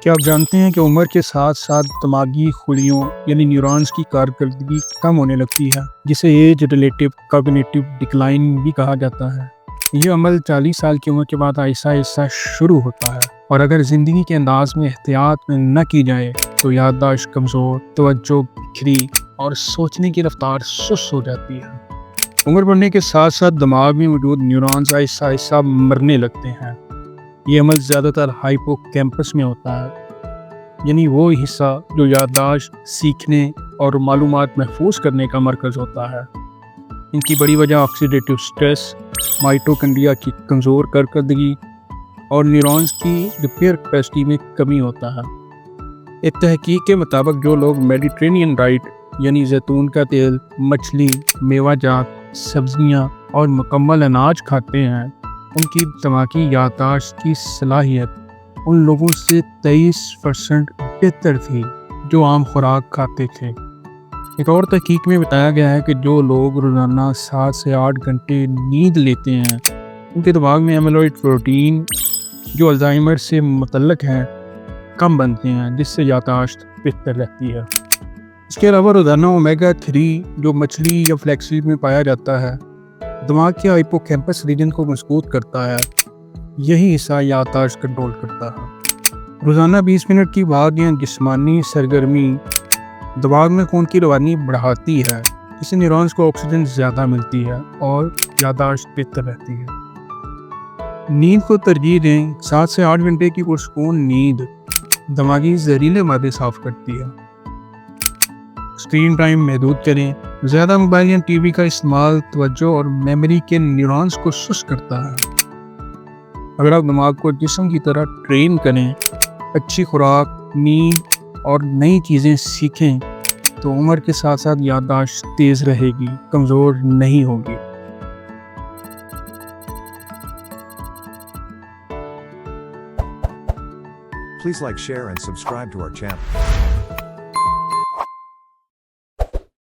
کیا آپ جانتے ہیں کہ عمر کے ساتھ ساتھ دماغی خلیوں یعنی نیورونز کی کارکردگی کم ہونے لگتی ہے، جسے ایج ریلیٹیو کاگنیٹیو ڈکلائن بھی کہا جاتا ہے۔ یہ عمل 40 سال کی عمر کے بعد آہستہ آہستہ شروع ہوتا ہے، اور اگر زندگی کے انداز میں احتیاط نہ کی جائے تو یادداشت کمزور، توجہ بکھری اور سوچنے کی رفتار سست ہو جاتی ہے۔ عمر بڑھنے کے ساتھ ساتھ دماغ میں موجود نیورونز آہستہ آہستہ مرنے لگتے ہیں۔ یہ عمل زیادہ تر ہائپو کیمپس میں ہوتا ہے، یعنی وہ حصہ جو یادداشت، سیکھنے اور معلومات محفوظ کرنے کا مرکز ہوتا ہے۔ ان کی بڑی وجہ آکسیڈیٹیو سٹریس، مائٹوکونڈریا کی کمزور کارکردگی اور نیورونز کی ریپیئر کیپیسٹی میں کمی ہوتا ہے۔ ایک تحقیق کے مطابق جو لوگ میڈیٹرینین ڈائٹ یعنی زیتون کا تیل، مچھلی، میوہ جات، سبزیاں اور مکمل اناج کھاتے ہیں، ان کی دماغی یادداشت کی صلاحیت ان لوگوں سے 23% بہتر تھی جو عام خوراک کھاتے تھے۔ ایک اور تحقیق میں بتایا گیا ہے کہ جو لوگ روزانہ 7 سے 8 گھنٹے نیند لیتے ہیں، ان کے دماغ میں ایمیلوئڈ پروٹین جو الزائمر سے متعلق ہیں کم بنتے ہیں، جس سے یادداشت بہتر رہتی ہے۔ اس کے علاوہ روزانہ اومیگا 3 جو مچھلی یا فلیکس سیڈ میں پایا جاتا ہے، دماغ کے ہائپو کیمپس ریجن کو مضبوط کرتا ہے۔ یہی حصہ یادداشت کنٹرول کرتا ہے۔ روزانہ 20 منٹ کی بھاگ یا جسمانی سرگرمی دماغ میں خون کی روانی بڑھاتی ہے، اس سے نیورونز کو آکسیجن زیادہ ملتی ہے اور یادداشت بہتر رہتی ہے۔ نیند کو ترجیح دیں۔ 7 سے 8 گھنٹے کی پرسکون نیند دماغی زہریلے مادے صاف کرتی ہے۔ اسکرین ٹائم محدود کریں۔ زیادہ موبائل یا ٹی وی کا استعمال توجہ اور میموری کے نیورونز کو سست کرتا ہے۔ اگر آپ دماغ کو جسم کی طرح ٹرین کریں، اچھی خوراک، نیند اور نئی چیزیں سیکھیں تو عمر کے ساتھ ساتھ یادداشت تیز رہے گی، کمزور نہیں ہوگی۔ Please like, share and subscribe to our channel.